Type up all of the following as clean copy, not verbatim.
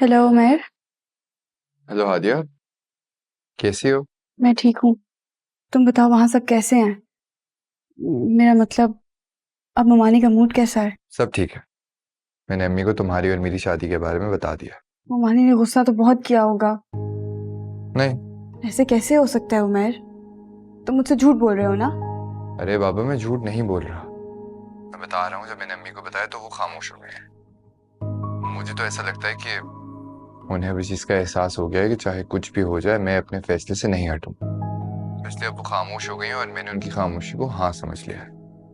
Hello Umair. Hello Hadiya, कैसी हो? मैं ठीक हूँ। तुम बताओ वहाँ सब कैसे हैं? मेरा मतलब अब ममानी का मूड कैसा है? सब ठीक है। मैंने अम्मी को तुम्हारी और मेरी शादी के बारे में बता दिया। ममानी ने गुस्सा तो बहुत किया होगा। नहीं। ऐसे कैसे हो सकता है उमैर? तुम मुझसे झूठ बोल रहे हो ना? अरे बाबा, मैं झूठ नहीं बोल रहा। मैं बता रहा हूँ, जब मैंने अम्मी को बताया तो वो खामोश हो गए हैं। मुझे तो ऐसा लगता है कि उन्हें अब इस चीज़ का एहसास हो गया है कि चाहे कुछ भी हो जाए, मैं अपने फैसले से नहीं हटूँ। इसलिए अब वो खामोश हो गई हैं और मैंने उनकी खामोशी को हाँ समझ लिया है।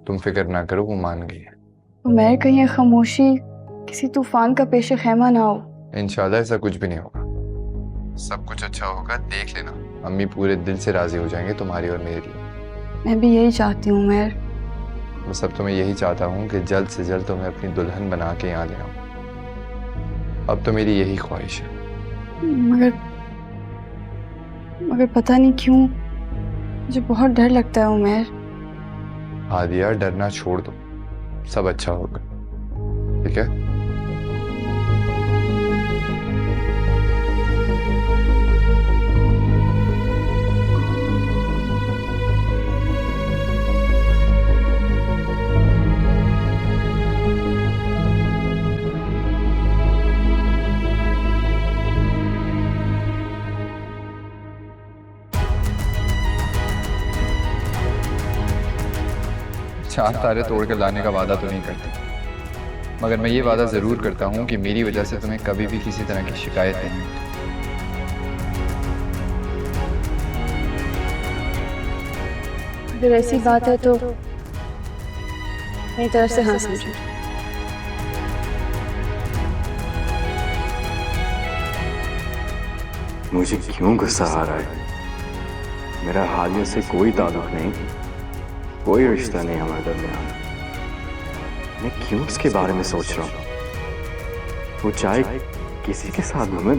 तुम फिक्र ना करो, वो मान गई है। उमैर कहीं ये खामोशी किसी तूफान का पेश खैमा ना हो। इंशाल्लाह ऐसा कुछ भी नहीं होगा। सब कुछ अच्छा होगा, देख लेना। अम्मी पूरे दिल से राजी हो जाएंगे तुम्हारी और मेरे लिए। मैं भी यही चाहती हूँ उमैर। बस अब तो मैं यही चाहता हूँ कि जल्द से जल्द तुम्हें अपनी दुल्हन बना के यहाँ ले आऊँ। अब तो मेरी यही ख्वाहिश है। मगर मगर पता नहीं क्यों मुझे बहुत डर लगता है उमैर। हादिया, डरना छोड़ दो, सब अच्छा होगा, ठीक है? चांद तारे तोड़ कर लाने का वादा तो नहीं करता, मगर मैं ये वादा जरूर करता हूँ कि मेरी वजह से तुम्हें कभी भी किसी तरह की शिकायत नहीं होगी। अगर ऐसी बात है तो मेरी तरफ से हाँ समझो। मुझे क्यों गुस्सा आ रहा है? मेरा हादिया से कोई ताल्लुक नहीं, कोई रिश्ता नहीं हमारे दरमियान। मैं क्यों इसके बारे में सोच रहा हूँ? वो चाहे किसी के साथ घूमे,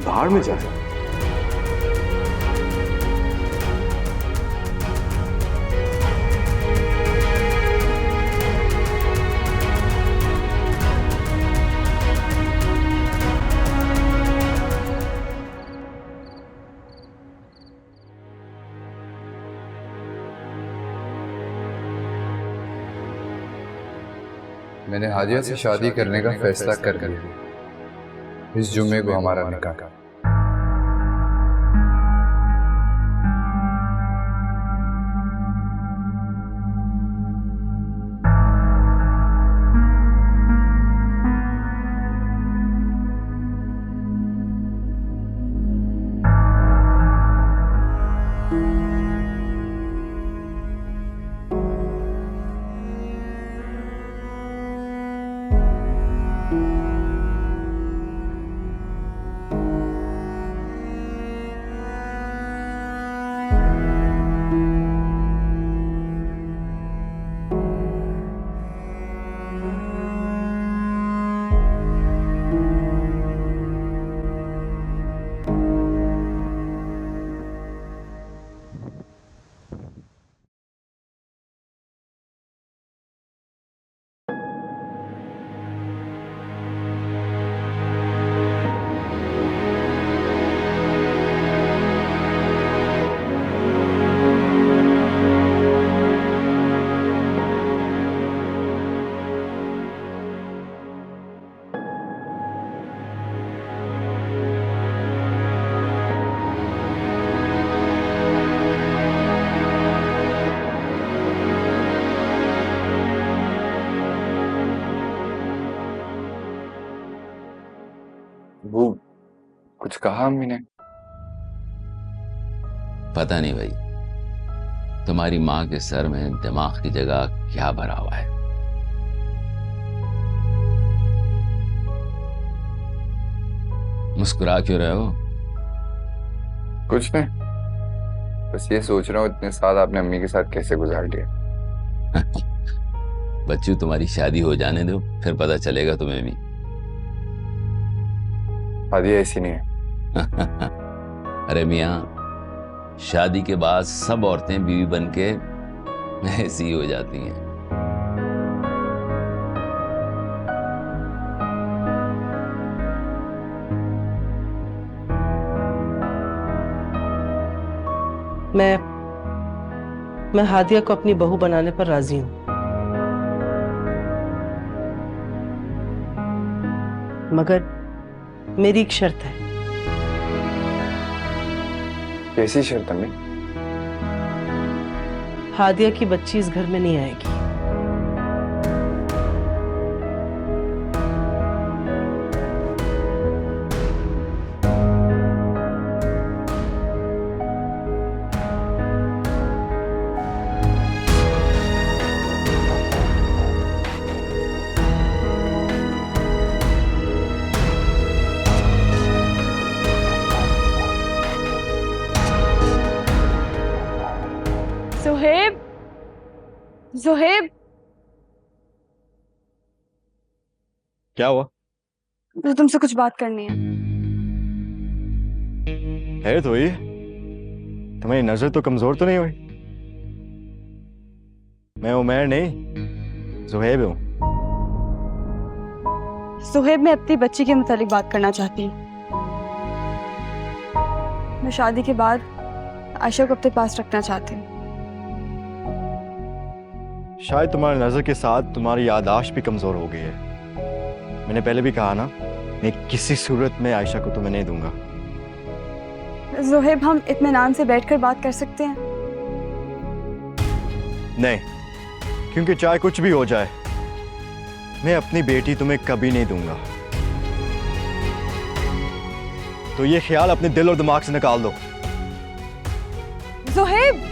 बाहर में जाए। मैंने हादिया से शादी करने का फैसला कर लिया। इस जुम्मे को हमारा निकाह। वो कुछ कहा अम्मी ने? पता नहीं भाई, तुम्हारी माँ के सर में दिमाग की जगह क्या भरा हुआ है। मुस्कुरा क्यों रहे हो? कुछ नहीं, बस ये सोच रहा हूँ इतने साल आपने अम्मी के साथ कैसे गुजार लिया। बच्चू, तुम्हारी शादी हो जाने दो, फिर पता चलेगा तुम्हें भी। हादिया ऐसी नहीं है। अरे मियाँ, शादी के बाद सब औरतें बीवी बन के ऐसी ही हो जाती हैं। मैं हादिया को अपनी बहू बनाने पर राजी हूं, मगर मेरी एक शर्त है। कैसी शर्त अम्मी? हादिया की बच्ची इस घर में नहीं आएगी। ज़ुहैब, ज़ुहैब, क्या हुआ? मुझे तुमसे कुछ बात करनी है। है तो ये, तुम्हारी नजर तो कमजोर तो नहीं हुई? मैं उमैर नहीं, ज़ुहैब हूं। ज़ुहैब, मैं अपनी बच्ची के मुतालिक बात करना चाहती हूँ। मैं शादी के बाद आयशा को अपने पास रखना चाहती हूँ। शायद तुम्हारी नजर के साथ तुम्हारी याददाश्त भी कमजोर हो गई है। मैंने पहले भी कहा ना, मैं किसी सूरत में आयशा को तुम्हें नहीं दूंगा। ज़ुहैब, हम इत्मीनान से बैठकर बात कर सकते हैं? नहीं, क्योंकि चाहे कुछ भी हो जाए, मैं अपनी बेटी तुम्हें कभी नहीं दूंगा। तो ये ख्याल अपने दिल और दिमाग से निकाल दो। ज़ुहैब,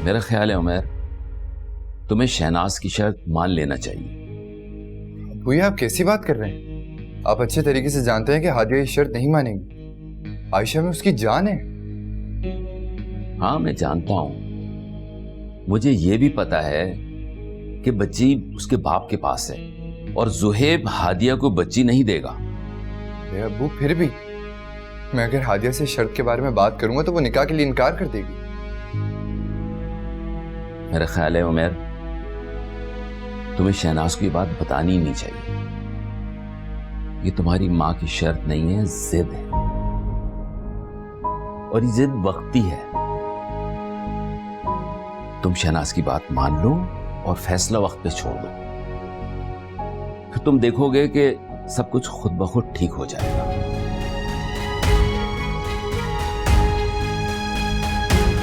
मेरा ख्याल है उमर, तुम्हें शहनाज की शर्त मान लेना चाहिए। भैया आप कैसी बात कर रहे हैं? आप अच्छे तरीके से जानते हैं कि हादिया ये शर्त नहीं मानेगी। आयशा में उसकी जान है। हाँ, मैं जानता हूं। मुझे यह भी पता है कि बच्ची उसके बाप के पास है और ज़ुहैब हादिया को बच्ची नहीं देगा। अब्बू, फिर भी मैं अगर हादिया से शर्त के बारे में बात करूंगा तो वो निकाह के लिए इनकार कर देगी। मेरा ख्याल है उमर, तुम्हें शहनाज को ये बात बतानी ही नहीं चाहिए। ये तुम्हारी माँ की शर्त नहीं है, जिद है, और ये जिद वक्ती है। तुम शहनाज की बात मान लो और फैसला वक्त पे छोड़ दो, फिर तुम देखोगे कि सब कुछ खुद ब खुद ठीक हो जाएगा।